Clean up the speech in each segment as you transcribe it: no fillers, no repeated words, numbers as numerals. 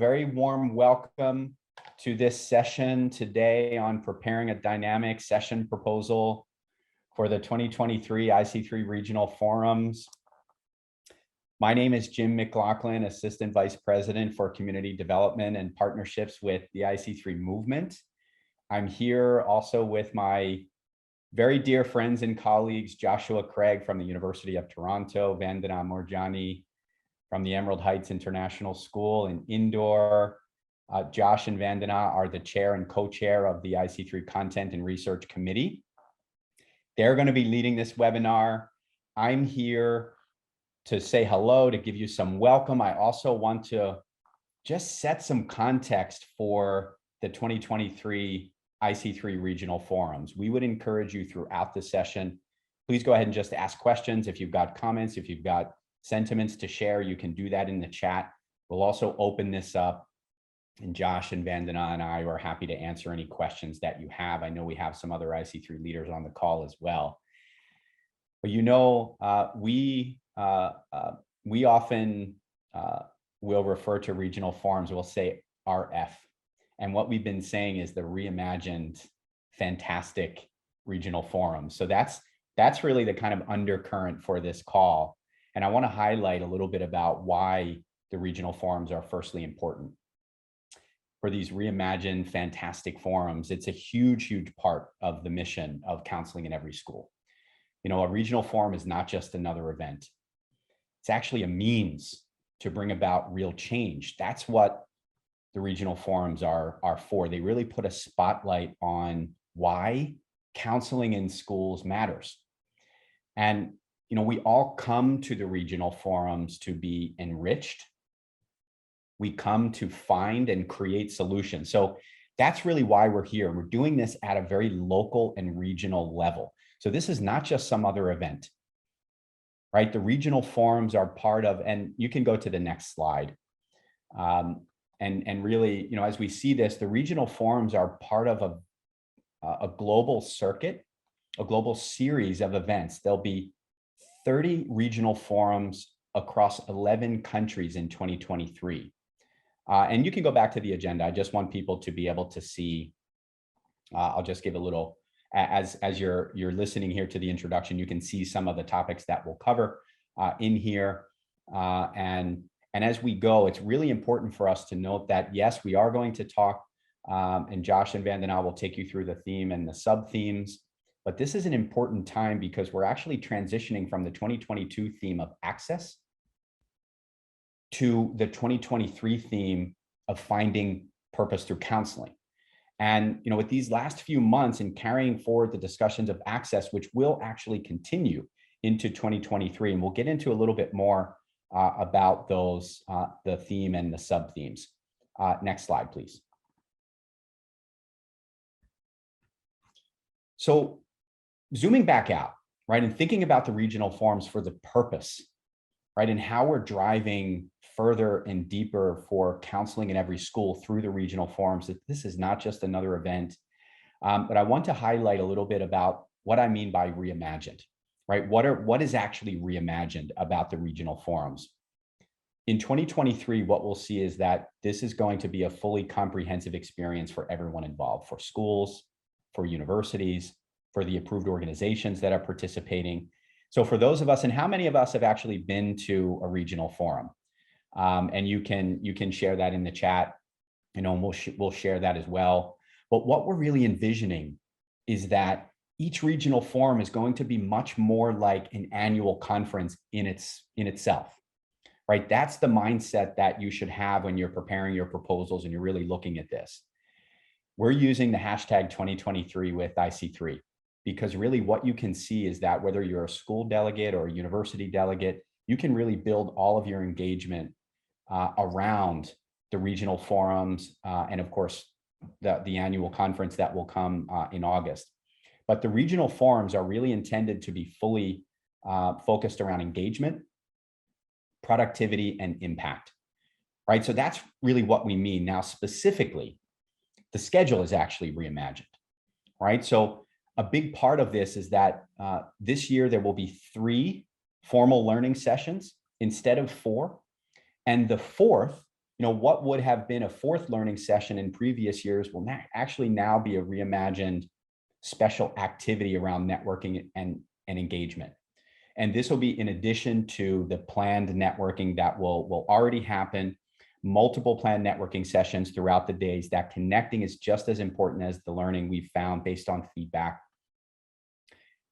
very warm welcome to this session today on preparing a dynamic session proposal for the 2023 IC3 Regional Forums. My name is Jim McLaughlin, Assistant Vice President for Community Development and Partnerships with the IC3 Movement. I'm here also with my very dear friends and colleagues, Joshua Craig from the University of Toronto, Vandana Murjani from the Emerald Heights International School in Indore. Josh and Vandana are the chair and co-chair of the IC3 Content and Research Committee. They're going to be leading this webinar. I'm here to say hello, to give you some welcome. I also want to just set some context for the 2023 IC3 Regional Forums. We would encourage you throughout the session, please go ahead and just ask questions. If you've got comments, if you've got sentiments to share, you can do that in the chat. We'll also open this up, and Josh and Vandana and I are happy to answer any questions that you have. I know we have some other IC3 leaders on the call as well. But you know, we often will refer to regional forums, we'll say RF. And what we've been saying is the reimagined, fantastic regional forums. So that's really the kind of undercurrent for this call. And I want to highlight a little bit about why the regional forums are firstly important. For these reimagined, fantastic forums, it's a huge, huge part of the mission of counseling in every school. You know, a regional forum is not just another event. It's actually a means to bring about real change. That's what the regional forums are for. They really put a spotlight on why counseling in schools matters. And you know, we all come to the regional forums to be enriched. We come to find and create solutions. So that's really why we're here. We're doing this at a very local and regional level. So this is not just some other event, right? The regional forums are part of, and you can go to the next slide. And really, you know, as we see this, the regional forums are part of a global circuit, a global series of events. There'll be 30 regional forums across 11 countries in 2023. And you can go back to the agenda. I just want people to be able to see. I'll just give a little, as you're listening here to the introduction, you can see some of the topics that we'll cover in here. And as we go, it's really important for us to note that, yes, we are going to talk, and Josh and Vandana will take you through the theme and the sub-themes. But this is an important time because we're actually transitioning from the 2022 theme of access to the 2023 theme of finding purpose through counseling. And you know, with these last few months and carrying forward the discussions of access, which will actually continue into 2023, and we'll get into a little bit more about those, the theme and the sub-themes. Next slide, please. So zooming back out, right, and thinking about the regional forums for the purpose, right, and how we're driving further and deeper for counseling in every school through the regional forums, that this is not just another event. But I want to highlight a little bit about what I mean by reimagined, right? What is actually reimagined about the regional forums? In 2023, what we'll see is that this is going to be a fully comprehensive experience for everyone involved, for schools, for universities, for the approved organizations that are participating. So for those of us, and how many of us have actually been to a regional forum? And you can share that in the chat, you know, and we'll share that as well. But what we're really envisioning is that each regional forum is going to be much more like an annual conference in itself, right? That's the mindset that you should have when you're preparing your proposals and you're really looking at this. We're using the hashtag 2023 with IC3. Because really what you can see is that whether you're a school delegate or a university delegate, you can really build all of your engagement around the regional forums and of course, the annual conference that will come in August. But the regional forums are really intended to be fully focused around engagement, productivity, and impact, right? So that's really what we mean. Now, specifically, the schedule is actually reimagined, right? So a big part of this is that this year there will be 3 formal learning sessions instead of 4. And the 4th what would have been a fourth learning session in previous years will actually now be a reimagined special activity around networking and engagement. And this will be in addition to the planned networking that will already happen, multiple planned networking sessions throughout the days. That connecting is just as important as the learning we've found based on feedback.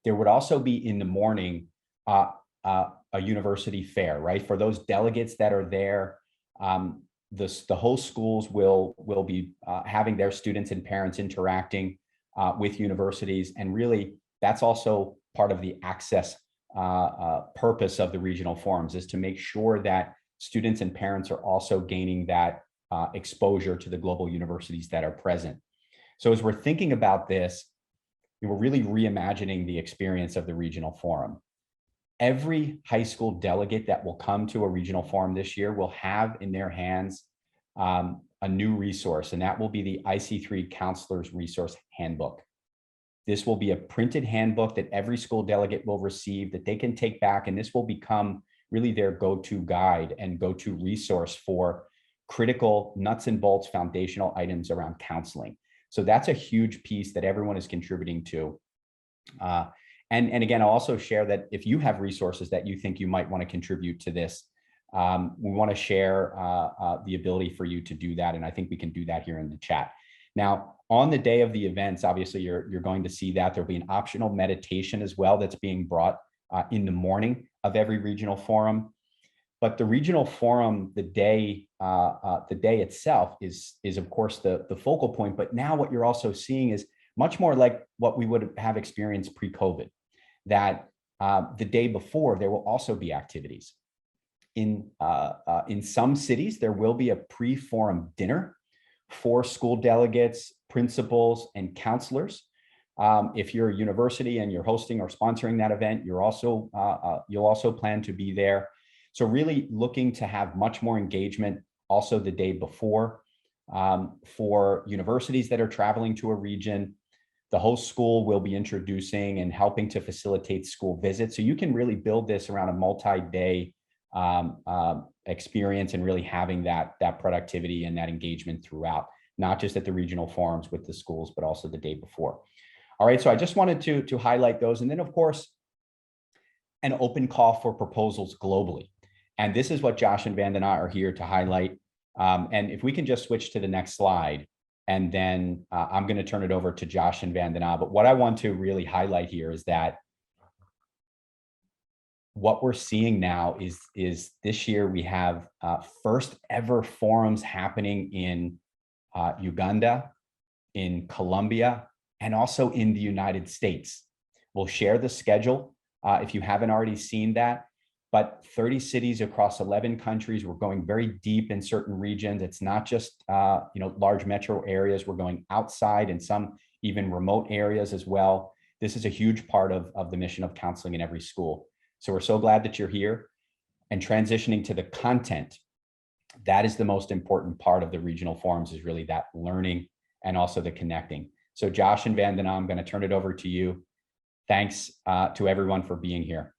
There would also be in the morning a university fair, right? For those delegates that are there, the host schools will be having their students and parents interacting with universities. And really, that's also part of the access purpose of the regional forums, is to make sure that students and parents are also gaining that exposure to the global universities that are present. So as we're thinking about this, we're really reimagining the experience of the regional forum. Every high school delegate that will come to a regional forum this year will have in their hands a new resource, and that will be the IC3 Counselors Resource Handbook. This will be a printed handbook that every school delegate will receive, that they can take back, and this will become really their go-to guide and go-to resource for critical nuts and bolts foundational items around counseling. So that's a huge piece that everyone is contributing to. And again, I'll also share that if you have resources that you think you might want to contribute to this, we want to share the ability for you to do that. And I think we can do that here in the chat. Now, on the day of the events, obviously, you're going to see that there'll be an optional meditation as well that's being brought in the morning of every regional forum. But the regional forum, the day itself is of course the focal point. But now what you're also seeing is much more like what we would have experienced pre-COVID, that the day before there will also be activities. In some cities, there will be a pre-forum dinner for school delegates, principals, and counselors. If you're a university and you're hosting or sponsoring that event, you'll also plan to be there. So really looking to have much more engagement also the day before. For universities that are traveling to a region, the host school will be introducing and helping to facilitate school visits. So you can really build this around a multi-day experience and really having that productivity and that engagement throughout, not just at the regional forums with the schools, but also the day before. All right, so I just wanted to highlight those. And then of course, an open call for proposals globally. And this is what Josh and Vandana are here to highlight. And if we can just switch to the next slide, and then I'm going to turn it over to Josh and Vandana. But what I want to really highlight here is that what we're seeing now is this year we have first ever forums happening in Uganda, in Colombia, and also in the United States. We'll share the schedule if you haven't already seen that, but 30 cities across 11 countries. We're going very deep in certain regions. It's not just large metro areas. We're going outside and some even remote areas as well. This is a huge part of the mission of counseling in every school. So we're so glad that you're here. And transitioning to the content, that is the most important part of the regional forums, is really that learning and also the connecting. So Josh and Vandana, I'm going to turn it over to you. Thanks to everyone for being here.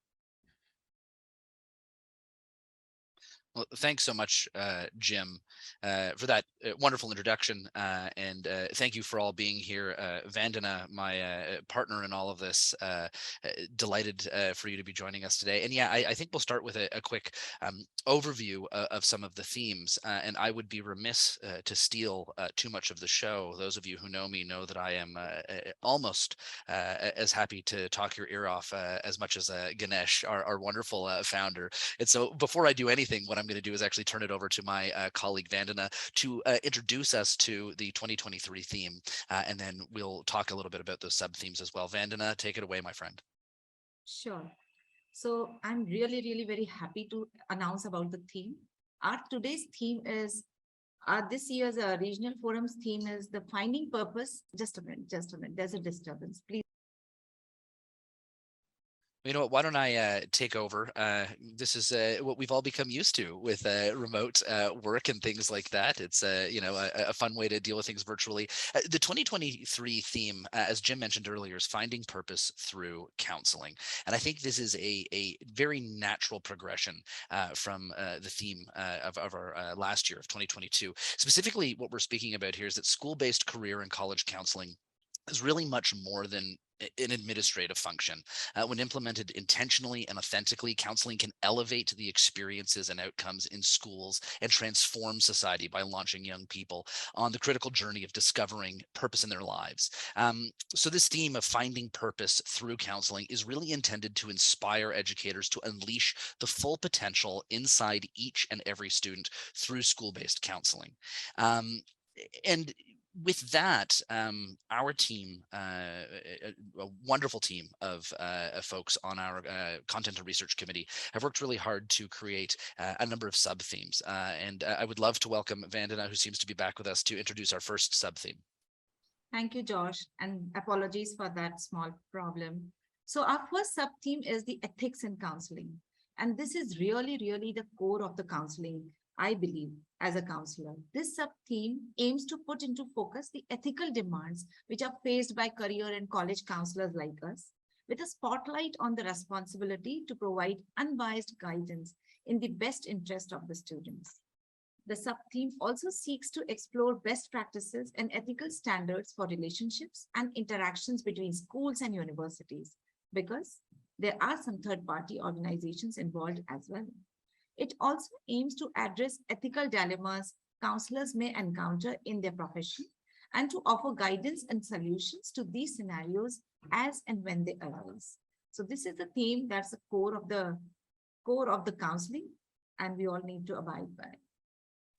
Well, thanks so much, Jim, for that wonderful introduction. And thank you for all being here. Vandana, my partner in all of this, delighted for you to be joining us today. And yeah, I think we'll start with a quick overview of some of the themes. And I would be remiss to steal too much of the show. Those of you who know me know that I am almost as happy to talk your ear off as much as Ganesh, our wonderful founder. And so before I do anything, what I'm going to do is actually turn it over to my colleague Vandana to introduce us to the 2023 theme, and then we'll talk a little bit about those sub themes as well. Vandana, take it away, my friend. Sure. So I'm really very happy to announce about the theme. Our today's theme is this year's regional forums theme is the finding purpose. Just a minute. There's a disturbance, please. You know what? Why don't I take over? This is what we've all become used to with remote work and things like that. It's a fun way to deal with things virtually. The 2023 theme, as Jim mentioned earlier, is finding purpose through counseling, and I think this is a very natural progression from the theme of our last year of 2022. Specifically, what we're speaking about here is that school-based career and college counseling is really much more than an administrative function. When implemented intentionally and authentically, counseling can elevate the experiences and outcomes in schools and transform society by launching young people on the critical journey of discovering purpose in their lives. So this theme of finding purpose through counseling is really intended to inspire educators to unleash the full potential inside each and every student through school-based counseling. And with that, our team, a wonderful team of folks on our content and research committee, have worked really hard to create a number of sub themes. And I would love to welcome Vandana, who seems to be back with us, to introduce our first sub theme. Thank you, Josh, and apologies for that small problem. So our first sub-theme is the ethics in counseling. And this is really, really the core of the counseling, I believe, as a counselor. This sub-theme aims to put into focus the ethical demands which are faced by career and college counselors like us, with a spotlight on the responsibility to provide unbiased guidance in the best interest of the students. The sub-theme also seeks to explore best practices and ethical standards for relationships and interactions between schools and universities, because there are some third-party organizations involved as well. It also aims to address ethical dilemmas counselors may encounter in their profession and to offer guidance and solutions to these scenarios as and when they arise. So this is the theme that's the core of the counseling, and we all need to abide by.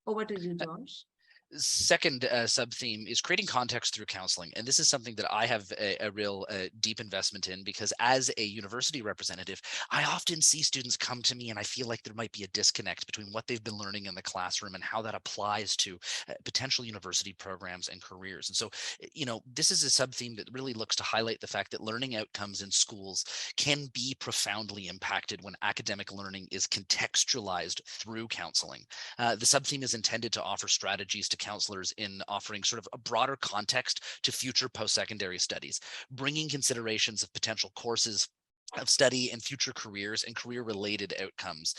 Over to you, Josh. Second sub-theme is creating context through counseling. And this is something that I have a real deep investment in, because as a university representative, I often see students come to me and I feel like there might be a disconnect between what they've been learning in the classroom and how that applies to potential university programs and careers. And so, this is a sub-theme that really looks to highlight the fact that learning outcomes in schools can be profoundly impacted when academic learning is contextualized through counseling. The sub-theme is intended to offer strategies to counselors in offering sort of a broader context to future post-secondary studies, bringing considerations of potential courses of study and future careers and career-related outcomes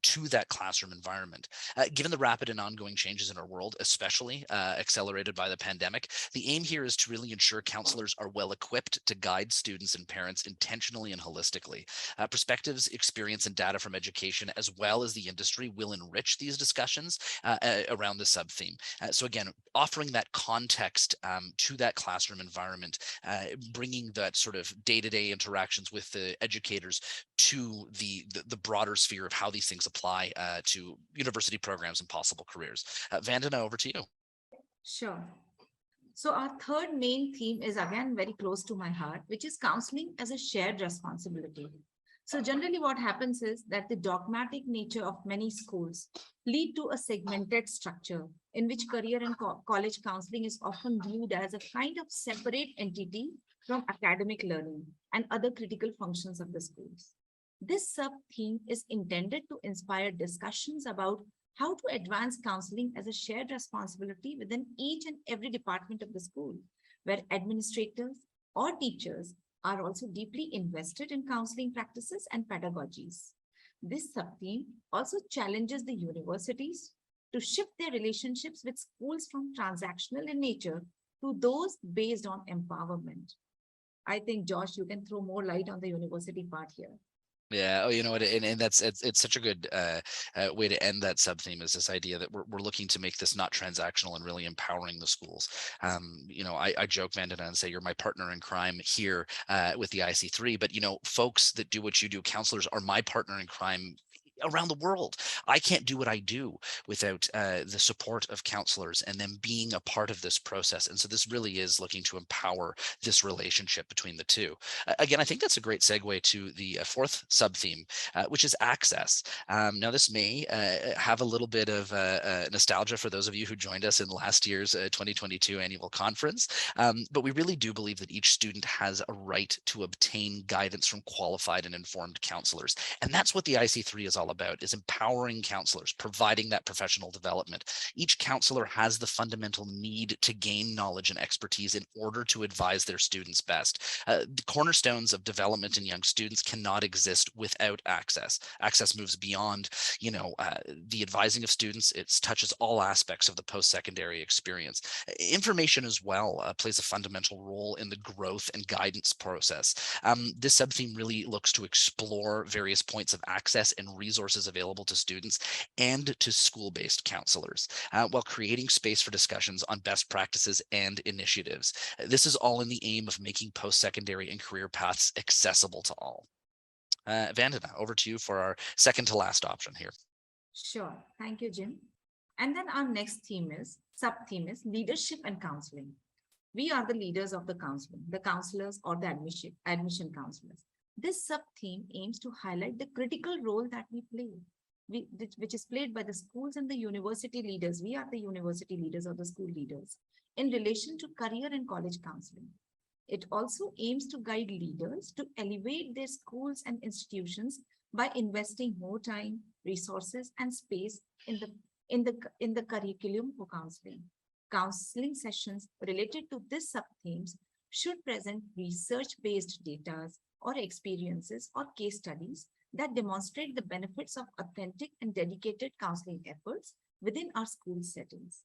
to that classroom environment. Given the rapid and ongoing changes in our world, especially accelerated by the pandemic, the aim here is to really ensure counselors are well equipped to guide students and parents intentionally and holistically. Perspectives, experience, and data from education, as well as the industry, will enrich these discussions around the sub-theme. So again, offering that context to that classroom environment, bringing that sort of day-to-day interactions with the educators to the broader sphere of how these things apply to university programs and possible careers. Vandana, over to you. Sure. So our third main theme is again very close to my heart, which is counseling as a shared responsibility. So generally what happens is that the dogmatic nature of many schools lead to a segmented structure in which career and college counseling is often viewed as a kind of separate entity from academic learning and other critical functions of the schools. This sub-theme is intended to inspire discussions about how to advance counseling as a shared responsibility within each and every department of the school, where administrators or teachers are also deeply invested in counseling practices and pedagogies. This sub-theme also challenges the universities to shift their relationships with schools from transactional in nature to those based on empowerment. I think, Josh, you can throw more light on the university part here. Yeah. Oh, you know what? And that's it's such a good way to end that sub theme, is this idea that we're looking to make this not transactional and really empowering the schools. I joke, Vandana, and say you're my partner in crime here with the IC3, but folks that do what you do, counselors, are my partner in crime around the world. I can't do what I do without the support of counselors and them being a part of this process. And so this really is looking to empower this relationship between the two. Again, I think that's a great segue to the fourth sub-theme, which is access. Now, this may have a little bit of nostalgia for those of you who joined us in last year's 2022 annual conference, but we really do believe that each student has a right to obtain guidance from qualified and informed counselors. And that's what the IC3 is all about, is empowering counselors, providing that professional development. Each counselor has the fundamental need to gain knowledge and expertise in order to advise their students best. The cornerstones of development in young students cannot exist without access. Access moves beyond, the advising of students. It touches all aspects of the post-secondary experience. Information as well plays a fundamental role in the growth and guidance process. This subtheme really looks to explore various points of access and resources available to students and to school-based counselors, while creating space for discussions on best practices and initiatives. This is all in the aim of making post-secondary and career paths accessible to all. Vandana, over to you for our second to last option here. Sure. Thank you, Jim. And then our next sub-theme is leadership and counseling. We are the leaders of the counseling, the counselors or the admission counselors. This sub-theme aims to highlight the critical role that we play, which is played by the schools and the university leaders. We are the university leaders or the school leaders in relation to career and college counseling. It also aims to guide leaders to elevate their schools and institutions by investing more time, resources, and space in the curriculum for counseling. Counseling sessions related to this sub-themes should present research-based data or experiences or case studies that demonstrate the benefits of authentic and dedicated counseling efforts within our school settings.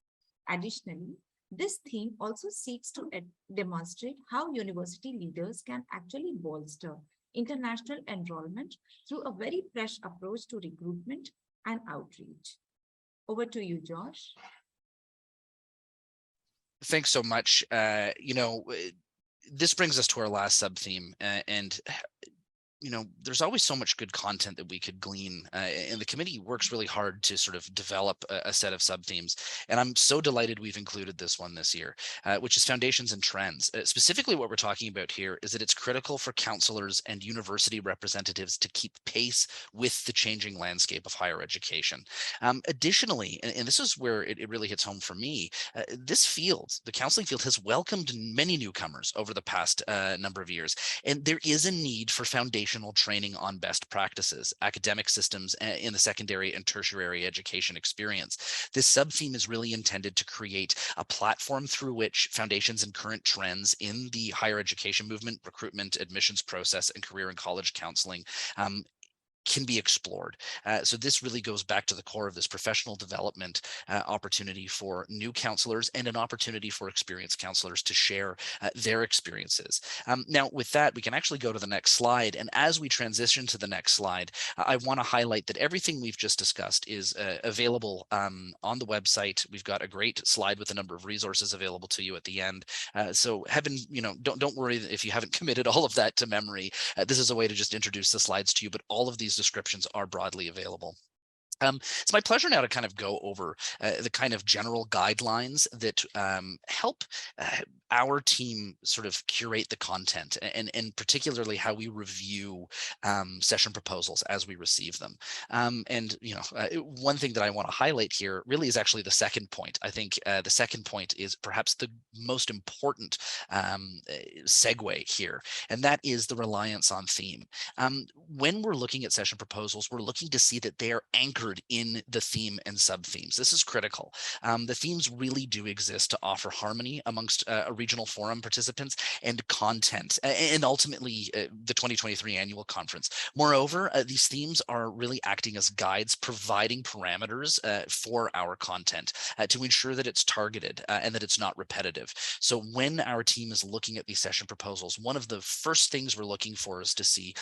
Additionally, this theme also seeks to demonstrate how university leaders can actually bolster international enrollment through a very fresh approach to recruitment and outreach. Over to you, Josh. Thanks so much. This brings us to our last sub-theme, and there's always so much good content that we could glean, and the committee works really hard to sort of develop a set of sub-themes. And I'm so delighted we've included this one this year, which is foundations and trends. Specifically, what we're talking about here is that it's critical for counselors and university representatives to keep pace with the changing landscape of higher education. Additionally, and this is where it really hits home for me, this field, the counseling field, has welcomed many newcomers over the past number of years, and there is a need for foundational training on best practices, academic systems in the secondary and tertiary education experience. This sub-theme is really intended to create a platform through which foundations and current trends in the higher education movement, recruitment, admissions process, and career and college counseling can be explored. So this really goes back to the core of this professional development opportunity for new counselors and an opportunity for experienced counselors to share their experiences. Now, with that, we can actually go to the next slide. And as we transition to the next slide, I want to highlight that everything we've just discussed is available on the website. We've got a great slide with a number of resources available to you at the end. So don't worry if you haven't committed all of that to memory. This is a way to just introduce the slides to you, but all of these descriptions are broadly available. It's my pleasure now to kind of go over the kind of general guidelines that help our team sort of curate the content and particularly how we review session proposals as we receive them. One thing that I want to highlight here really is actually the second point. I think the second point is perhaps the most important segue here, and that is the reliance on theme. When we're looking at session proposals, we're looking to see that they are anchored in the theme and sub-themes. This is critical. The themes really do exist to offer harmony amongst regional forum participants and content, and ultimately the 2023 annual conference. Moreover, these themes are really acting as guides, providing parameters for our content to ensure that it's targeted and that it's not repetitive. So when our team is looking at these session proposals, one of the first things we're looking for is to see,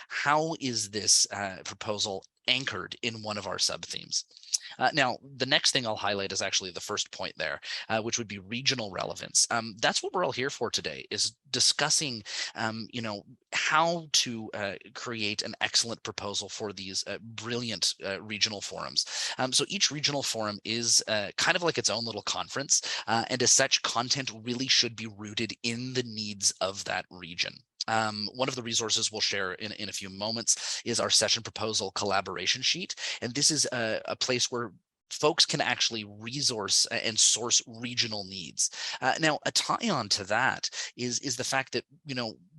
how is this proposal anchored in one of our sub-themes. Now, the next thing I'll highlight is actually the first point there, which would be regional relevance. That's what we're all here for today, is discussing, how to create an excellent proposal for these brilliant regional forums. So each regional forum is kind of like its own little conference, and as such, content really should be rooted in the needs of that region. One of the resources we'll share in a few moments is our session proposal collaboration sheet. And this is a place where folks can actually resource and source regional needs. Now, a tie-on to that is the fact that,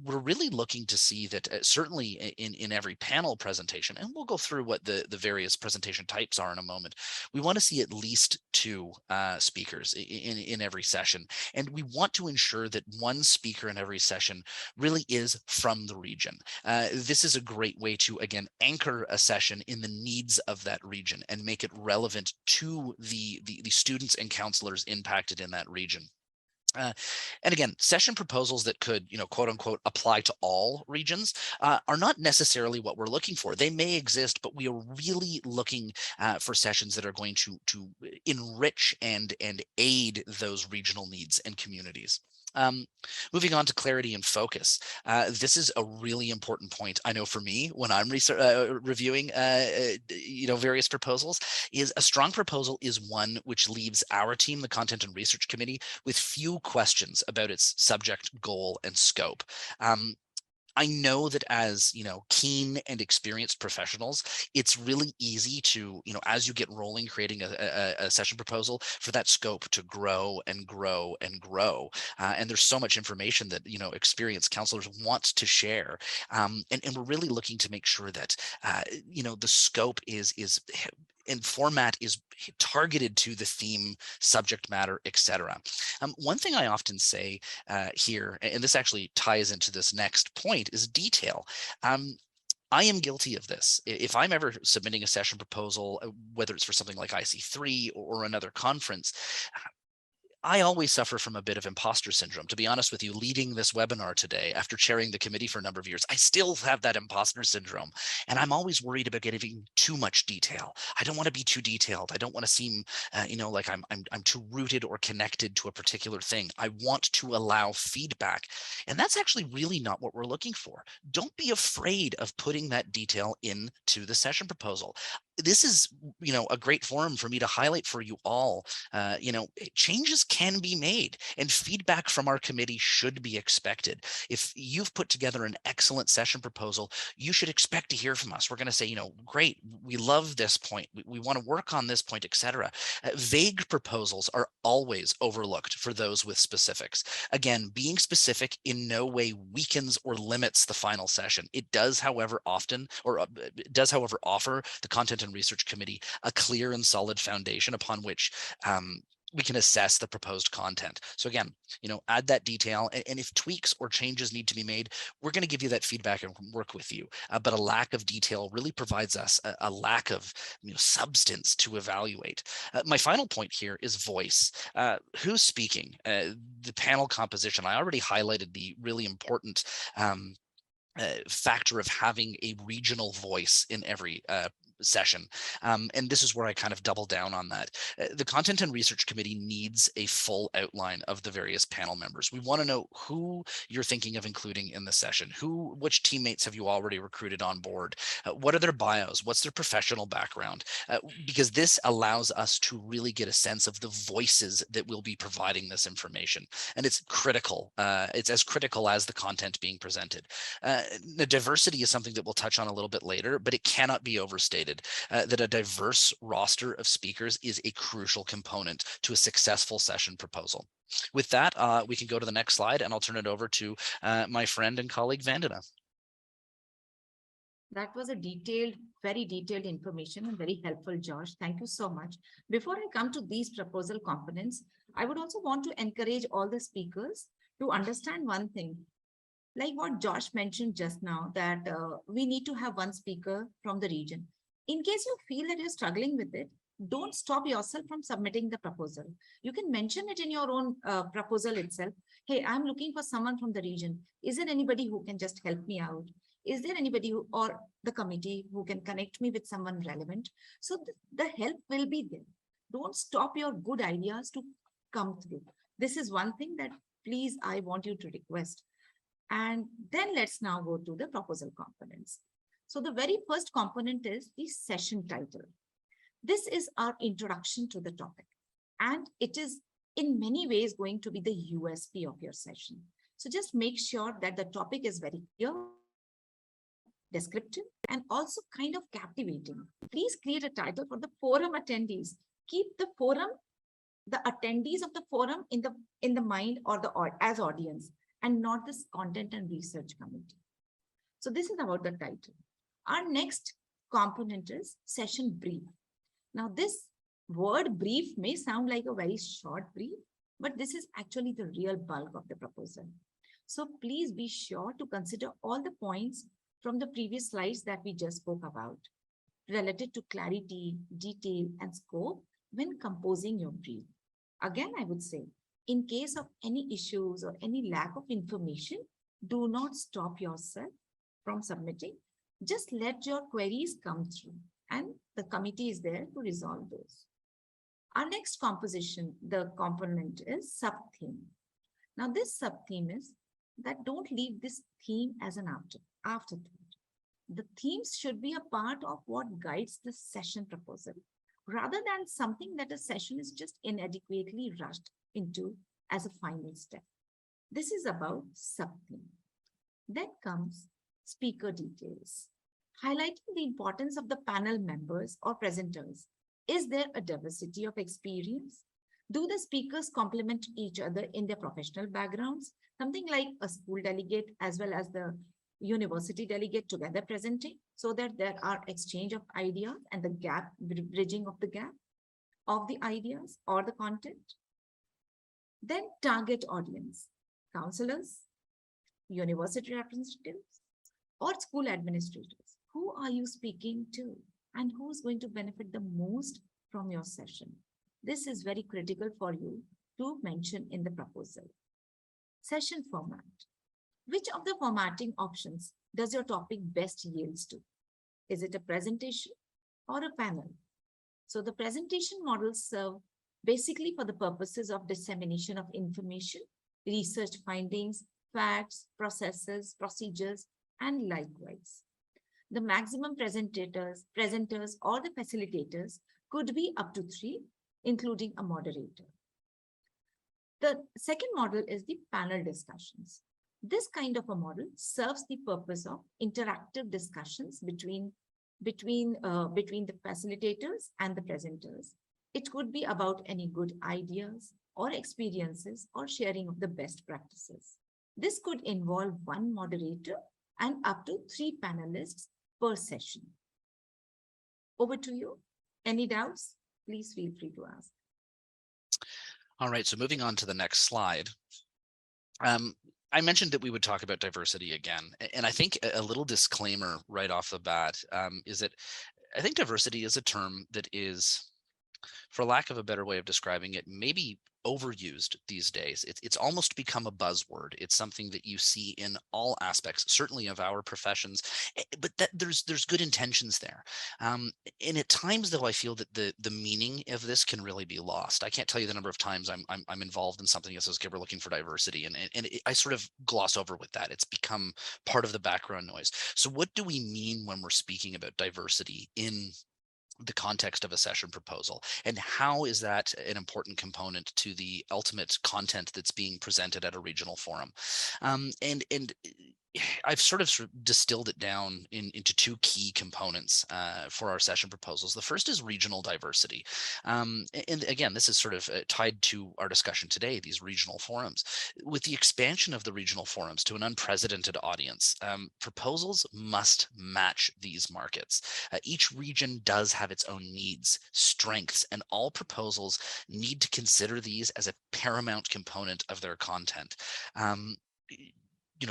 we're really looking to see that certainly in every panel presentation, and we'll go through what the various presentation types are in a moment, we want to see at least two speakers in every session. And we want to ensure that one speaker in every session really is from the region. This is a great way to, again, anchor a session in the needs of that region and make it relevant to the students and counselors impacted in that region. And again, session proposals that could, quote unquote, apply to all regions are not necessarily what we're looking for. They may exist, but we are really looking for sessions that are going to enrich and aid those regional needs and communities. Moving on to clarity and focus. This is a really important point, I know, for me when I'm reviewing various proposals. Is a strong proposal is one which leaves our team, the Content and Research Committee, with few questions about its subject, goal, and scope. I know that as, keen and experienced professionals, it's really easy to, as you get rolling, creating a session proposal, for that scope to grow and grow and grow. And there's so much information that, experienced counselors want to share. And we're really looking to make sure that, the scope is and format is targeted to the theme, subject matter, etc. One thing I often say here, and this actually ties into this next point, is detail. I am guilty of this. If I'm ever submitting a session proposal, whether it's for something like IC3 or another conference, I always suffer from a bit of imposter syndrome. To be honest with you, leading this webinar today, after chairing the committee for a number of years, I still have that imposter syndrome. And I'm always worried about getting too much detail. I don't want to be too detailed. I don't want to seem, like I'm too rooted or connected to a particular thing. I want to allow feedback. And that's actually really not what we're looking for. Don't be afraid of putting that detail into the session proposal. This is, a great forum for me to highlight for you all. Changes can be made, and feedback from our committee should be expected. If you've put together an excellent session proposal, you should expect to hear from us. We're going to say, great, we love this point. We want to work on this point, etc. Vague proposals are always overlooked for those with specifics. Again, being specific in no way weakens or limits the final session. It does, however, offer the Content and Research Committee a clear and solid foundation upon which we can assess the proposed content. So again, add that detail, and if tweaks or changes need to be made, we're going to give you that feedback and work with you. But a lack of detail really provides us a lack of substance to evaluate. My final point here is voice. Who's speaking? The panel composition. I already highlighted the really important factor of having a regional voice in every session. And this is where I kind of double down on that. The Content and Research Committee needs a full outline of the various panel members. We want to know who you're thinking of including in the session, which teammates have you already recruited on board? What are their bios? What's their professional background? Because this allows us to really get a sense of the voices that will be providing this information. And it's critical. It's as critical as the content being presented. The diversity is something that we'll touch on a little bit later, but it cannot be overstated. That a diverse roster of speakers is a crucial component to a successful session proposal. With that, we can go to the next slide, and I'll turn it over to my friend and colleague, Vandana. That was a very detailed information and very helpful, Josh. Thank you so much. Before I come to these proposal components, I would also want to encourage all the speakers to understand one thing. Like what Josh mentioned just now, that we need to have one speaker from the region. In case you feel that you're struggling with it, don't stop yourself from submitting the proposal. You can mention it in your own proposal itself. Hey, I'm looking for someone from the region. Is there anybody who can just help me out? Is there anybody who, or the committee who can connect me with someone relevant? So the help will be there. Don't stop your good ideas to come through. This is one thing that please, I want you to request. And then let's now go to the proposal components. So the very first component is the session title. This is our introduction to the topic, and it is in many ways going to be the USP of your session. So just make sure that the topic is very clear, descriptive, and also kind of captivating. Please create a title for the forum attendees. Keep the forum, the attendees of the forum in the mind or as audience, and not this content and research committee. So this is about the title. Our next component is session brief. Now this word brief may sound like a very short brief, but this is actually the real bulk of the proposal. So please be sure to consider all the points from the previous slides that we just spoke about related to clarity, detail, and scope when composing your brief. Again, I would say, in case of any issues or any lack of information, do not stop yourself from submitting. Just let your queries come through, and the committee is there to resolve those. Our next the component is sub-theme. Now this sub-theme is that don't leave this theme as an afterthought. The themes should be a part of what guides the session proposal, rather than something that a session is just inadequately rushed into as a final step. This is about sub-theme. Then comes speaker details, highlighting the importance of the panel members or presenters. Is there a diversity of experience? Do the speakers complement each other in their professional backgrounds? Something like a school delegate as well as the university delegate together presenting, so that there are exchange of ideas and the bridging of the gap of the ideas or the content. Then target audience, counselors, university representatives, or school administrators. Who are you speaking to, and who's going to benefit the most from your session? This is very critical for you to mention in the proposal. Session format. Which of the formatting options does your topic best yields to? Is it a presentation or a panel? So the presentation models serve basically for the purposes of dissemination of information, research findings, facts, processes, procedures, and likewise. The maximum presenters or the facilitators could be up to 3, including a moderator. The second model is the panel discussions. This kind of a model serves the purpose of interactive discussions between the facilitators and the presenters. It could be about any good ideas or experiences or sharing of the best practices. This could involve 1 moderator and up to 3 panelists per session. Over to you. Any doubts? Please feel free to ask. All right, so moving on to the next slide. I mentioned that we would talk about diversity again, and I think a little disclaimer right off the bat is that I think diversity is a term that is, for lack of a better way of describing it, maybe overused these days. It's almost become a buzzword. It's something that you see in all aspects, certainly of our professions, but that there's good intentions there. And at times, though, I feel that the meaning of this can really be lost. I can't tell you the number of times I'm involved in something that says, okay, we're looking for diversity, and I sort of gloss over with that. It's become part of the background noise. So what do we mean when we're speaking about diversity in the context of a session proposal, and how is that an important component to the ultimate content that's being presented at a regional forum? And I've sort of distilled it down into 2 key components for our session proposals. The first is regional diversity. And again, this is sort of tied to our discussion today, these regional forums. With the expansion of the regional forums to an unprecedented audience, proposals must match these markets. Each region does have its own needs, strengths, and all proposals need to consider these as a paramount component of their content.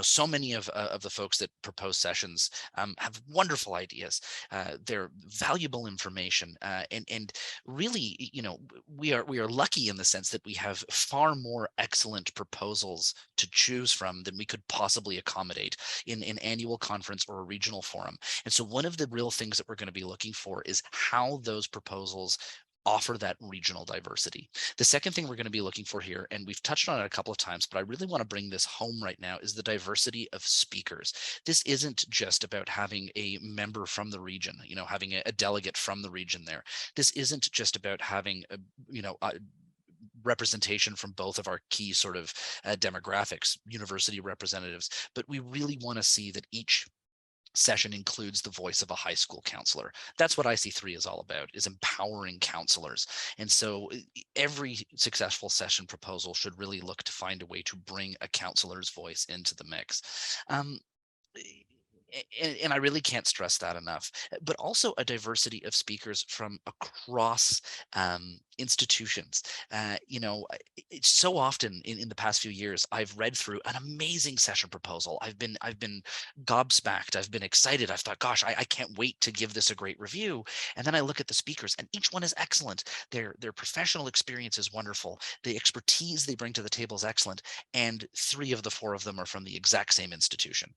so many of the folks that propose sessions have wonderful ideas. They're valuable information, and really, we are lucky in the sense that we have far more excellent proposals to choose from than we could possibly accommodate in an annual conference or a regional forum. And so one of the real things that we're going to be looking for is how those proposals offer that regional diversity. The second thing we're going to be looking for here, and we've touched on it a couple of times, but I really want to bring this home right now, is the diversity of speakers. This isn't just about having a member from the region, having a delegate from the region there. This isn't just about having a representation from both of our key sort of demographics, university representatives, but we really want to see that each session includes the voice of a high school counselor. That's what IC3 is all about, is empowering counselors. And so every successful session proposal should really look to find a way to bring a counselor's voice into the mix. And I really can't stress that enough, but also a diversity of speakers from across institutions. It's so often in the past few years, I've read through an amazing session proposal. I've been gobsmacked. I've been excited. I've thought, gosh, I can't wait to give this a great review. And then I look at the speakers, and each one is excellent. Their professional experience is wonderful. The expertise they bring to the table is excellent. And 3 of the 4 of them are from the exact same institution.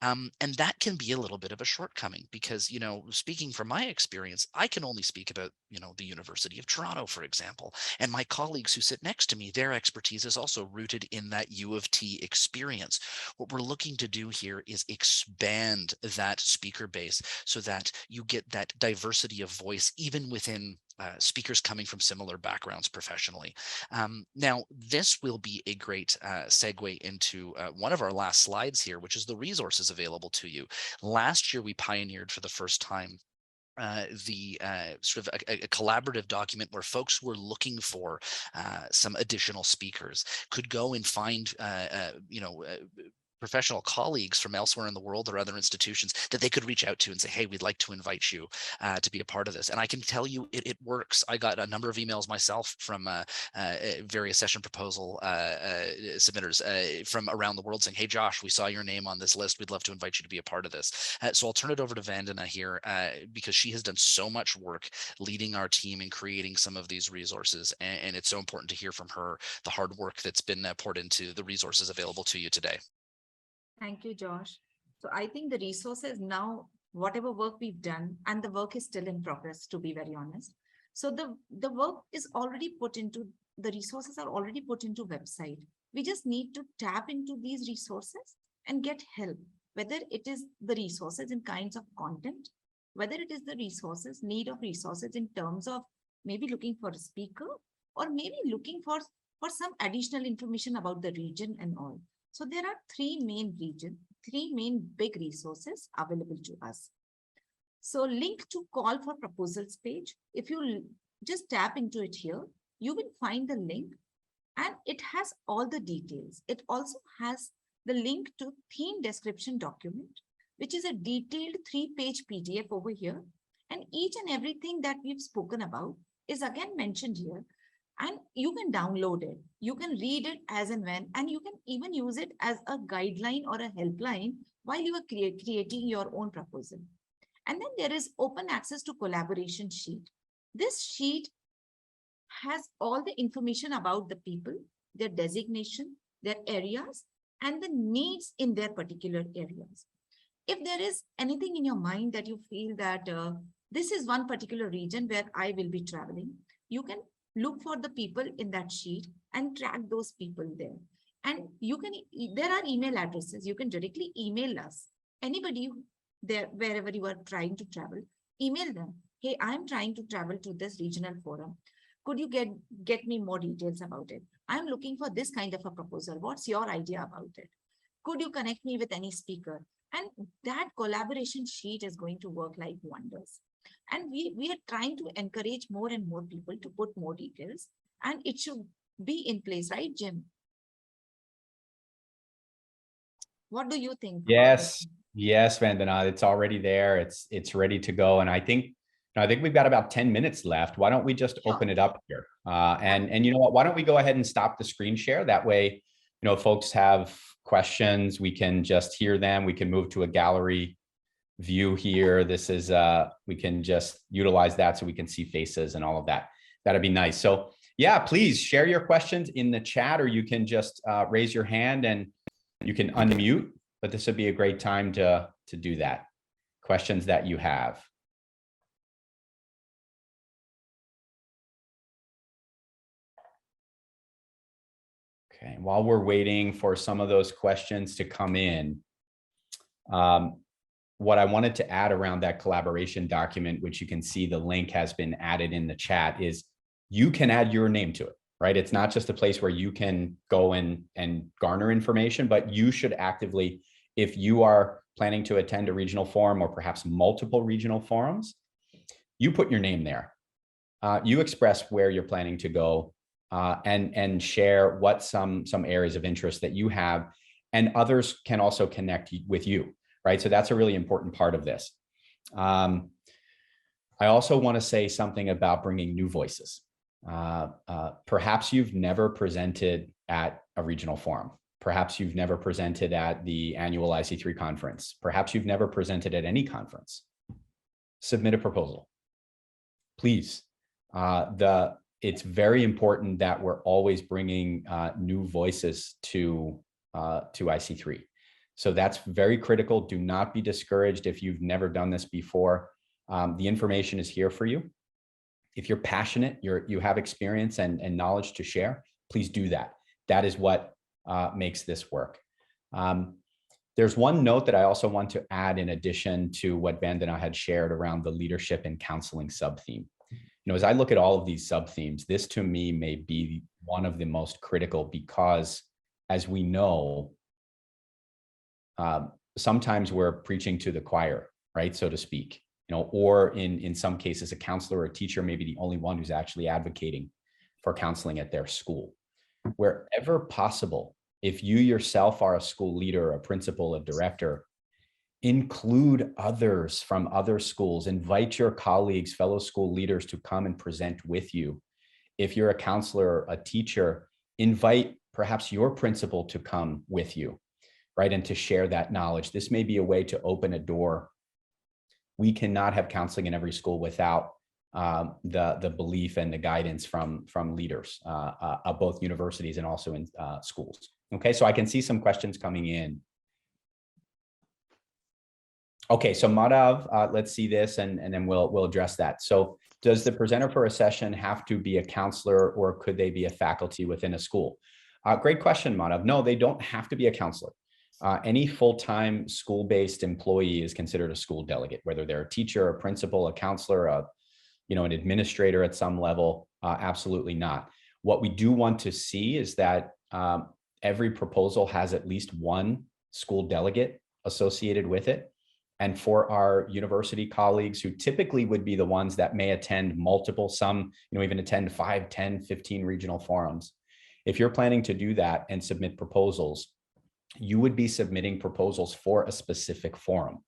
And that can be a little bit of a shortcoming because, speaking from my experience, I can only speak about, the University of Toronto, for example, and my colleagues who sit next to me, their expertise is also rooted in that U of T experience. What we're looking to do here is expand that speaker base so that you get that diversity of voice, even within speakers coming from similar backgrounds professionally. Now, this will be a great segue into one of our last slides here, which is the resources available to you. Last year, we pioneered for the first time the sort of a collaborative document where folks who were looking for some additional speakers could go and find professional colleagues from elsewhere in the world or other institutions that they could reach out to and say, hey, we'd like to invite you to be a part of this. And I can tell you it works. I got a number of emails myself from various session proposal submitters from around the world saying, hey, Josh, we saw your name on this list. We'd love to invite you to be a part of this. So I'll turn it over to Vandana here because she has done so much work leading our team and creating some of these resources. And it's so important to hear from her the hard work that's been poured into the resources available to you today. Thank you, Josh. So I think the resources now, whatever work we've done, and the work is still in progress, to be very honest. So the work is already put into, the resources are already put into website. We just need to tap into these resources and get help, whether it is the resources in kinds of content, whether it is the resources, need of resources in terms of maybe looking for a speaker, or maybe looking for some additional information about the region and all. So there are 3 main big resources available to us. So link to call for proposals page. If you just tap into it here, you will find the link and it has all the details. It also has the link to theme description document, which is a detailed 3-page PDF over here. And each and everything that we've spoken about is again mentioned here. And you can download it. You can read it as and when, and you can even use it as a guideline or a helpline while you are creating your own proposal. And then there is open access to collaboration sheet. This sheet has all the information about the people, their designation, their areas, and the needs in their particular areas. If there is anything in your mind that you feel that this is one particular region where I will be traveling, you can look for the people in that sheet and track those people there. And there are email addresses. You can directly email us. Anybody there, wherever you are trying to travel, email them. Hey, I'm trying to travel to this regional forum. Could you get me more details about it? I'm looking for this kind of a proposal. What's your idea about it? Could you connect me with any speaker? And that collaboration sheet is going to work like wonders. And we are trying to encourage more and more people to put more details, and it should be in place, right, Jim? What do you think? Yes, Vandana, it's already there. It's ready to go. And I think we've got about 10 minutes left. Why don't we just open it up here? And you know what? Why don't we go ahead and stop the screen share? That way if folks have questions, we can just hear them. We can move to a gallery view here. This is, we can just utilize that so we can see faces and all of that. That'd be nice. So yeah, please share your questions in the chat, or you can just raise your hand and you can unmute, but this would be a great time to do that. Questions that you have. Okay, while we're waiting for some of those questions to come in, what I wanted to add around that collaboration document, which you can see the link has been added in the chat, is you can add your name to it, right? It's not just a place where you can go and garner information, but you should actively, if you are planning to attend a regional forum or perhaps multiple regional forums, you put your name there. You express where you're planning to go and share what some areas of interest that you have, and others can also connect with you, right? So that's a really important part of this. I also want to say something about bringing new voices. Perhaps you've never presented at a regional forum. Perhaps you've never presented at the annual IC3 conference. Perhaps you've never presented at any conference. Submit a proposal, please. It's very important that we're always bringing new voices to IC3. So that's very critical. Do not be discouraged if you've never done this before. The information is here for you. If you're passionate, you have experience and knowledge to share, please do that. That is what makes this work. There's one note that I also want to add in addition to what Vandana had shared around the leadership and counseling sub-theme. As I look at all of these sub-themes, this to me may be one of the most critical because, as we know, sometimes we're preaching to the choir, right, so to speak. Or in some cases, a counselor or a teacher may be the only one who's actually advocating for counseling at their school. Wherever possible, if you yourself are a school leader, a principal, a director, include others from other schools, invite your colleagues, fellow school leaders to come and present with you. If you're a counselor, a teacher, invite perhaps your principal to come with you, right, and to share that knowledge. This may be a way to open a door. We cannot have counseling in every school without the belief and the guidance from leaders of both universities and also in schools. Okay, so I can see some questions coming in. Okay, so Madhav, let's see this and then we'll address that. So does the presenter for a session have to be a counselor, or could they be a faculty within a school? Great question, Madhav. No, they don't have to be a counselor. Any full-time school-based employee is considered a school delegate, whether they're a teacher, a principal, a counselor, an administrator at some level. Absolutely not. What we do want to see is that every proposal has at least one school delegate associated with it. And for our university colleagues, who typically would be the ones that may attend multiple, some even attend 5, 10, 15 regional forums, if you're planning to do that and submit proposals, you would be submitting proposals for a specific forum,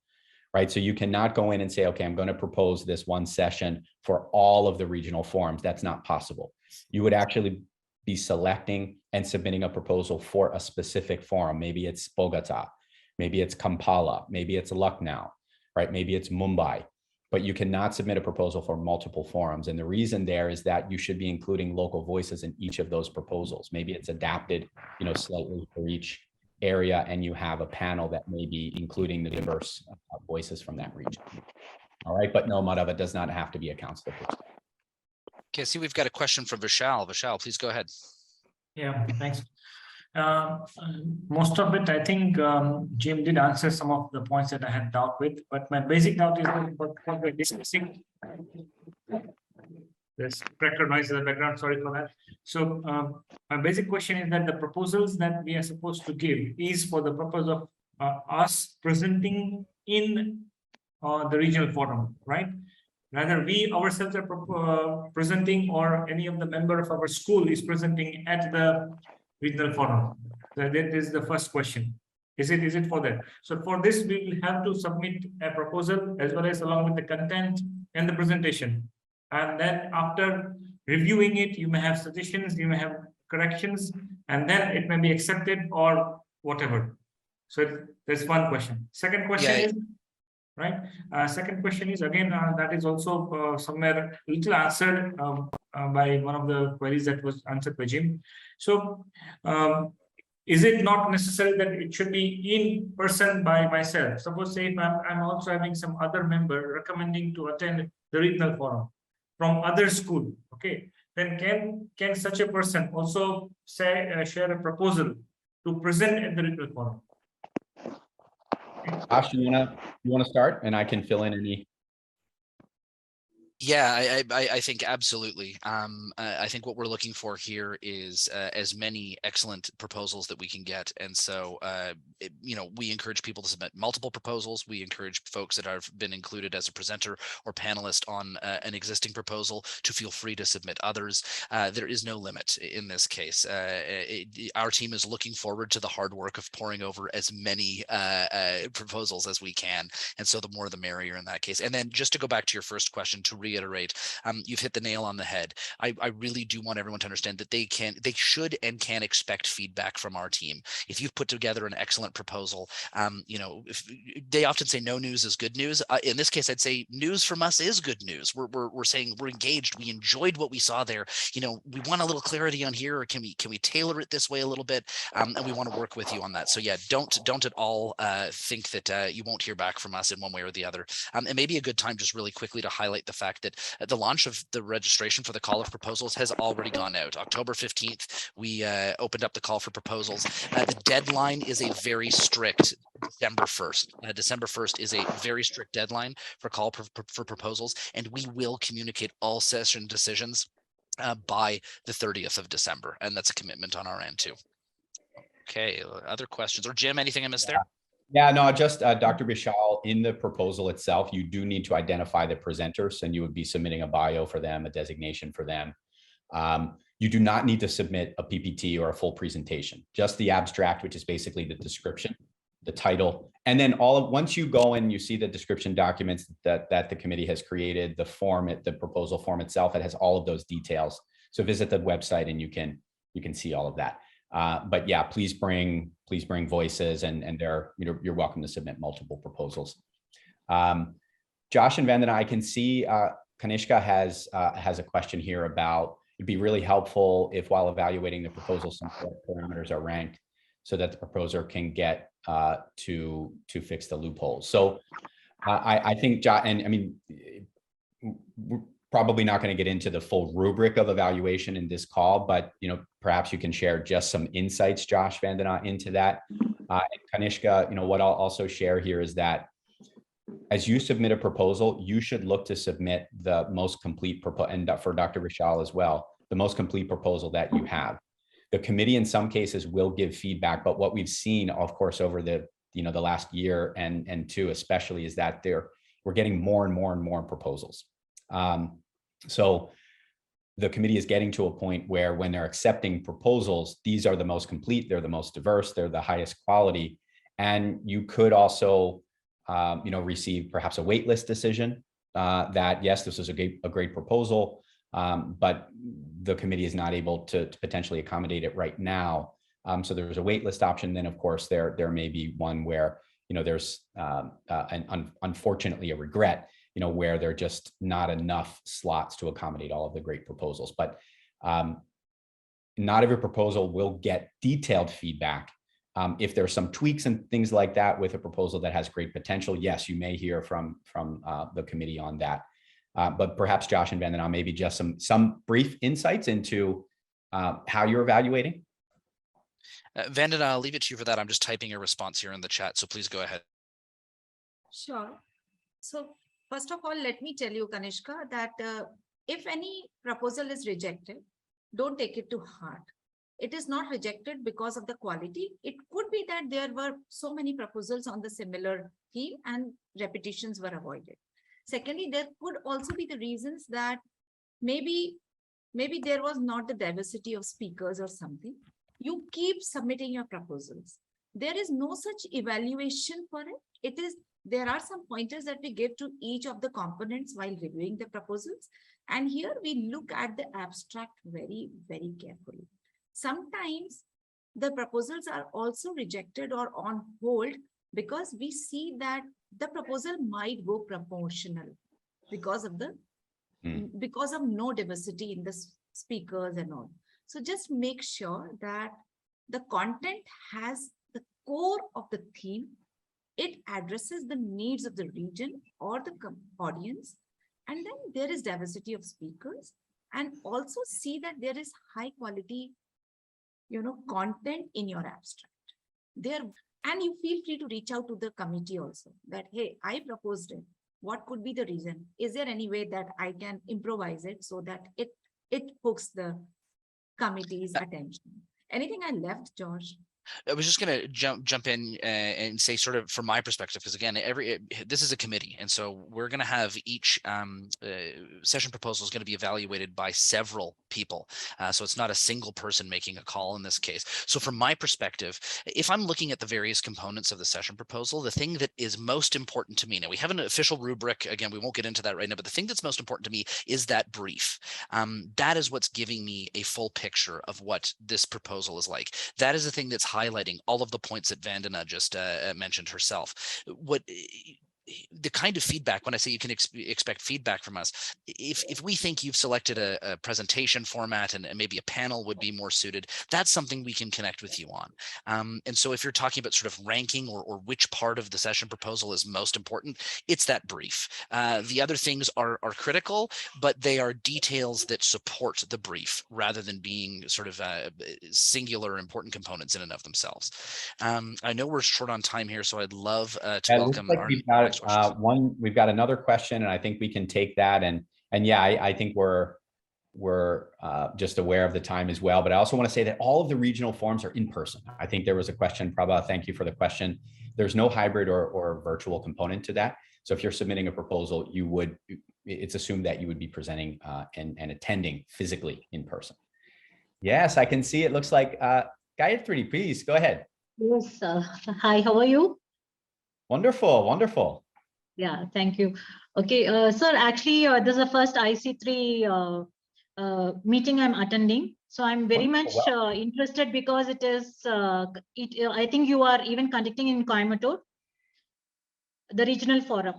right? So you cannot go in and say, okay, I'm going to propose this one session for all of the regional forums. That's not possible. You would actually be selecting and submitting a proposal for a specific forum. Maybe it's Bogota, maybe it's Kampala, maybe it's Lucknow, right? Maybe it's Mumbai, but you cannot submit a proposal for multiple forums. And the reason there is that you should be including local voices in each of those proposals. Maybe it's adapted, slightly for each area, and you have a panel that may be including the diverse voices from that region. All right, but no, Madhav, it does not have to be a counselor. Okay, I see we've got a question from Vishal. Vishal, please go ahead. Yeah, thanks. Most of it, I think Jim did answer some of the points that I had doubt with, but my basic doubt is what we're discussing. There's cracker noise in the background, sorry for that. So my basic question is that the proposals that we are supposed to give is for the purpose of us presenting in the regional forum, right? Rather, we ourselves are presenting, or any of the member of our school is presenting at the regional forum. So that is the first question. Is it for that? So for this, we will have to submit a proposal as well as along with the content and the presentation. And then after reviewing it, you may have suggestions, you may have corrections, and then it may be accepted or whatever. So there's one question. Second question is, right? Second question is again, that is also somewhere little answered by one of the queries that was answered by Jim. So is it not necessary that it should be in person by myself? Suppose say if I'm also having some other member recommending to attend the regional forum from other school, okay, then can such a person also say share a proposal to present at the regional forum? Josh, you wanna start, and I can fill in any. Yeah, I think absolutely. I think what we're looking for here is as many excellent proposals that we can get, and so we encourage people to submit multiple proposals. We encourage folks that have been included as a presenter or panelist on an existing proposal to feel free to submit others. There is no limit in this case. Our team is looking forward to the hard work of poring over as many proposals as we can, and so the more the merrier in that case. And then just to go back to your first question, to reiterate, you've hit the nail on the head. I really do want everyone to understand that they should and can expect feedback from our team. If you've put together an excellent proposal, they often say no news is good news. In this case, I'd say news from us is good news. We're saying we're engaged. We enjoyed what we saw there. We want a little clarity on here, or can we tailor it this way a little bit? And we want to work with you on that. So yeah, don't at all think that you won't hear back from us in one way or the other. And maybe a good time just really quickly to highlight the fact that the launch of the registration for the call of proposals has already gone out. October 15th, we opened up the call for proposals. The deadline is a very strict December 1st. December 1st is a very strict deadline for call for proposals, and we will communicate all session decisions by the 30th of December, and that's a commitment on our end too. Okay, other questions? Or Jim, anything I missed there? Yeah, no, just Dr. Bishal, in the proposal itself, you do need to identify the presenters, and you would be submitting a bio for them, a designation for them. You do not need to submit a PPT or a full presentation, just the abstract, which is basically the description, the title, and then once you go and you see the description documents that the committee has created, the proposal form itself, it has all of those details. So visit the website and you can see all of that. But yeah, please bring voices, and you're welcome to submit multiple proposals. Josh and Vandana, I can see Kanishka has a question here about, it'd be really helpful if while evaluating the proposal, some parameters are ranked so that the proposer can get to fix the loopholes. So I think, and I mean, we're probably not going to get into the full rubric of evaluation in this call, but perhaps you can share just some insights, Josh, Vandana, into that. And Kanishka, what I'll also share here is that as you submit a proposal, you should look to submit the most complete proposal, and for Dr. Rishal as well, the most complete proposal that you have. The committee in some cases will give feedback, but what we've seen, of course, over the last year and two especially, is that we're getting more and more and more proposals. So the committee is getting to a point where when they're accepting proposals, these are the most complete, they're the most diverse, they're the highest quality. And you could also, receive perhaps a waitlist decision that, yes, this is a great proposal, but the committee is not able to potentially accommodate it right now. So there's a waitlist option. Then, of course, there may be one where, there's unfortunately a regret, where there are just not enough slots to accommodate all of the great proposals. But not every proposal will get detailed feedback. If there's some tweaks and things like that with a proposal that has great potential, yes, you may hear from the committee on that. But perhaps Josh and Vandana, maybe just some brief insights into how you're evaluating. Vandana, I'll leave it to you for that. I'm just typing your response here in the chat, so please go ahead. Sure. So first of all, let me tell you, Kanishka, that if any proposal is rejected, don't take it to heart. It is not rejected because of the quality. It could be that there were so many proposals on the similar theme and repetitions were avoided. Secondly, there could also be the reasons that maybe there was not the diversity of speakers or something. You keep submitting your proposals. There is no such evaluation for it. There are some pointers that we give to each of the components while reviewing the proposals. And here we look at the abstract very, very carefully. sometimes the proposals are also rejected or on hold because we see that the proposal might go proportional because of because of no diversity in the speakers and all. So just make sure that the content has the core of the theme. It addresses the needs of the region or the audience. And then there is diversity of speakers, and also see that there is high quality, content in your abstract there. And you feel free to reach out to the committee also that, hey, I proposed it. What could be the reason? Is there any way that I can improvise it so that it hooks the committee's attention? Anything I left, Josh? I was just going to jump in and say, sort of from my perspective, because again, this is a committee, and so we're going to have each session proposal is going to be evaluated by several people. So it's not a single person making a call in this case. So from my perspective, if I'm looking at the various components of the session proposal, the thing that is most important to me, now we have an official rubric, again, we won't get into that right now, but the thing that's most important to me is that brief. That is what's giving me a full picture of what this proposal is like. That is the thing that's highlighting all of the points that Vandana just mentioned herself. The kind of feedback, when I say you can expect feedback from us, if we think you've selected a presentation format and maybe a panel would be more suited, that's something we can connect with you on. And so if you're talking about sort of ranking or which part of the session proposal is most important, it's that brief. The other things are critical, but they are details that support the brief rather than being sort of singular important components in and of themselves. I know we're short on time here, so I'd love to welcome our next question. We've got another question, and I think we can take that. And yeah, I think we're just aware of the time as well. But I also want to say that all of the regional forums are in person. I think there was a question, Prabha, thank you for the question. There's no hybrid or virtual component to that. So if you're submitting a proposal, it's assumed that you would be presenting and attending physically in person. Yes, I can see it. Looks like Gayatri, please go ahead. Yes, hi, how are you? Wonderful, wonderful. Yeah, thank you. Okay, sir, actually, this is the first IC3 meeting I'm attending. So I'm very much interested because it is, I think you are even conducting in Coimbatore, the regional forum.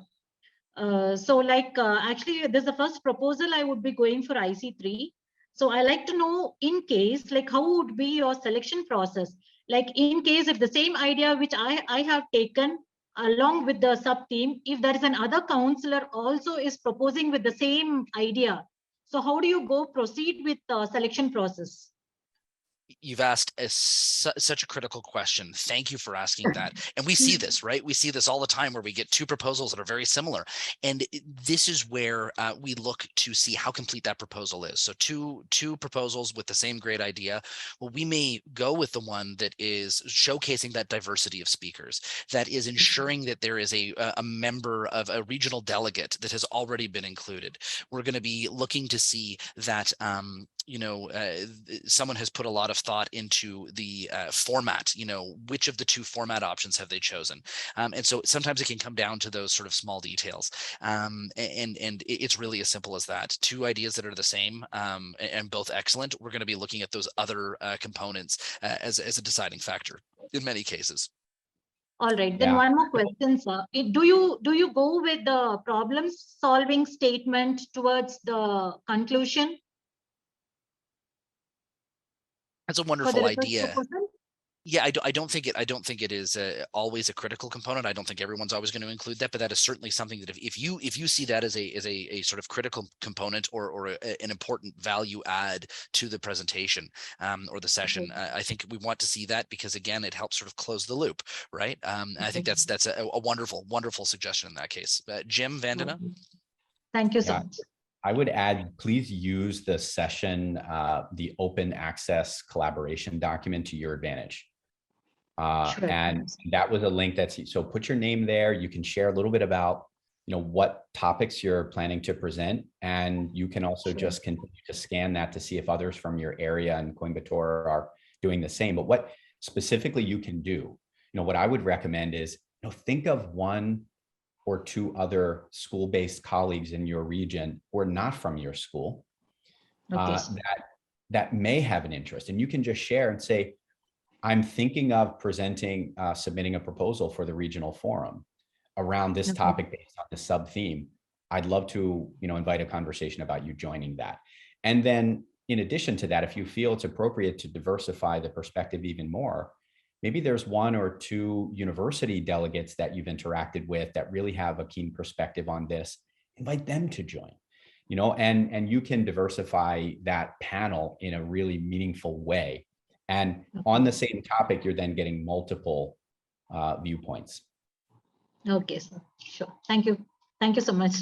So like, actually, this is the first proposal I would be going for IC3. So I like to know, in case, like, how would be your selection process? Like, in case if the same idea which I have taken along with the sub team, if there is another counselor also is proposing with the same idea, so how do you proceed with the selection process? You've asked such a critical question. Thank you for asking that. And we see this, right? We see this all the time where we get two proposals that are very similar. And this is where we look to see how complete that proposal is. So two proposals with the same great idea. Well, we may go with the one that is showcasing that diversity of speakers, that is ensuring that there is a member of a regional delegate that has already been included. We're going to be looking to see that someone has put a lot of thought into the format, which of the two format options have they chosen? And so sometimes it can come down to those sort of small details. And it's really as simple as that. Two ideas that are the same and both excellent. We're going to be looking at those other components as a deciding factor in many cases. All right, then one more question, sir. Do you go with the problem solving statement towards the conclusion? That's a wonderful idea. Yeah, I don't think it is always a critical component. I don't think everyone's always going to include that, but that is certainly something that if you see that as a sort of critical component or an important value add to the presentation or the session, I think we want to see that because again, it helps sort of close the loop, right? I think that's a wonderful suggestion in that case. Jim, Vandana. Thank you so much. I would add, please use the session, the open access collaboration document to your advantage. Sure. And that was a link so put your name there. You can share a little bit about, what topics you're planning to present. And you can also just continue to scan that to see if others from your area in Coimbatore are doing the same. But what specifically you can do, what I would recommend is, think of one or two other school-based colleagues in your region who are not from your school that may have an interest, and you can just share and say, I'm thinking of presenting, submitting a proposal for the regional forum around this topic based on the sub theme. I'd love to, invite a conversation about you joining that. And then in addition to that, if you feel it's appropriate to diversify the perspective even more, maybe there's one or two university delegates that you've interacted with that really have a keen perspective on this, invite them to join, and you can diversify that panel in a really meaningful way. And on the same topic, you're then getting multiple viewpoints. Okay, sir. Sure. Thank you. Thank you so much.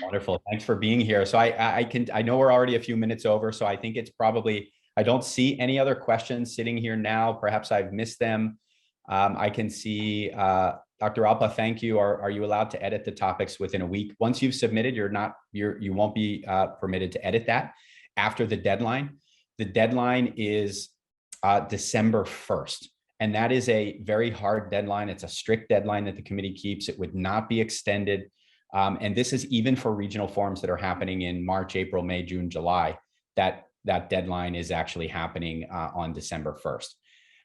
Wonderful. Thanks for being here. So I know we're already a few minutes over, so I think it's probably, I don't see any other questions sitting here now. Perhaps I've missed them. I can see Dr. Alpa, thank you. Are you allowed to edit the topics within a week? Once you've submitted, you won't be permitted to edit that after the deadline. The deadline is December 1st. And that is a very hard deadline. It's a strict deadline that the committee keeps. It would not be extended. And this is even for regional forums that are happening in March, April, May, June, July. That deadline is actually happening on December 1st.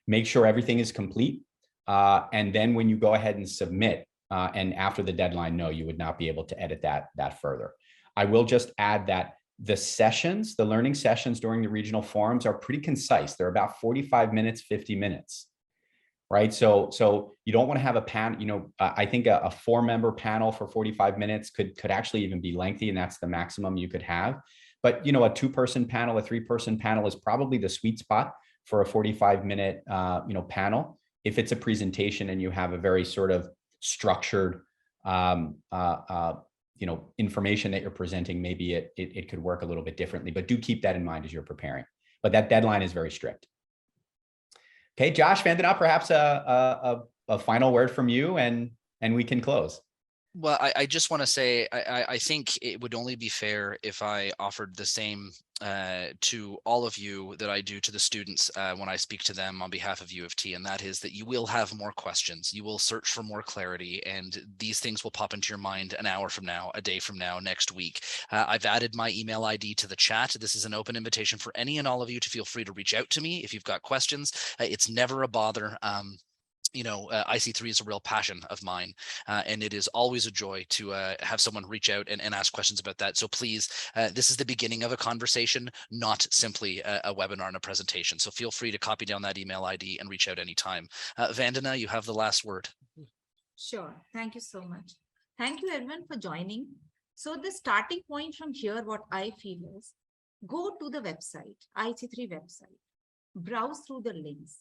Make sure everything is complete. And then when you go ahead and submit, and after the deadline, no, you would not be able to edit that further. I will just add that the learning sessions during the regional forums are pretty concise. They're about 45 minutes, 50 minutes, right? So you don't want to have a panel, I think a 4-member panel for 45 minutes could actually even be lengthy, and that's the maximum you could have. But, a 2-person panel, a 3-person panel is probably the sweet spot for a 45-minute, panel. If it's a presentation and you have a very sort of structured, information that you're presenting, maybe it could work a little bit differently, but do keep that in mind as you're preparing. But that deadline is very strict. Okay, Josh, Vandana, perhaps a final word from you, and we can close. Well, I just want to say, I think it would only be fair if I offered the same to all of you that I do to the students when I speak to them on behalf of U of T, and that is that you will have more questions. You will search for more clarity, and these things will pop into your mind an hour from now, a day from now, next week. I've added my email ID to the chat. This is an open invitation for any and all of you to feel free to reach out to me if you've got questions. It's never a bother. IC3 is a real passion of mine, and it is always a joy to have someone reach out and ask questions about that. So please, this is the beginning of a conversation, not simply a webinar and a presentation. So feel free to copy down that email ID and reach out anytime. Vandana, you have the last word. Sure. Thank you so much. Thank you, everyone, for joining. So the starting point from here, what I feel is, go to the website, IC3 website, browse through the links.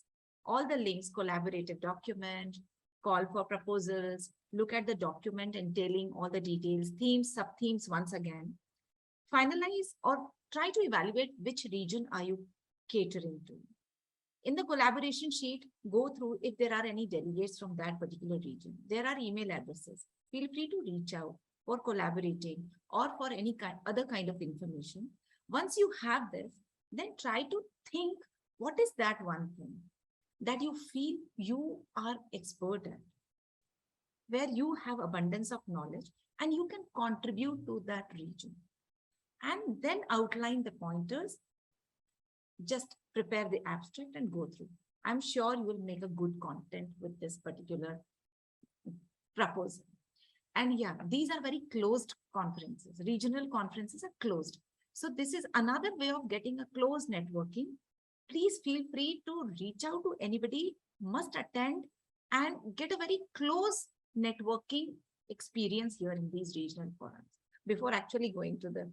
All the links, collaborative document, call for proposals, look at the document entailing all the details, themes, sub-themes once again. Finalize or try to evaluate which region are you catering to. In the collaboration sheet, go through if there are any delegates from that particular region. There are email addresses. Feel free to reach out for collaborating or for any other kind of information. Once you have this, then try to think, what is that one thing that you feel you are expert at, where you have abundance of knowledge and you can contribute to that region, and then outline the pointers. Just prepare the abstract and go through. I'm sure you will make a good content with this particular proposal. And yeah, these are very closed conferences. Regional conferences are closed. So this is another way of getting a close networking. Please feel free to reach out to anybody, must attend and get a very close networking experience here in these regional forums before actually going to the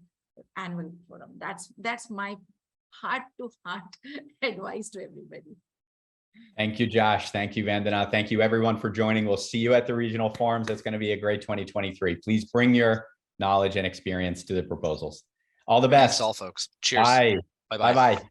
annual forum. That's my heart-to-heart advice to everybody. Thank you, Josh. Thank you, Vandana. Thank you, everyone, for joining. We'll see you at the regional forums. It's going to be a great 2023. Please bring your knowledge and experience to the proposals. All the best. Thanks all, folks. Cheers. Bye. Bye-bye. Bye-bye.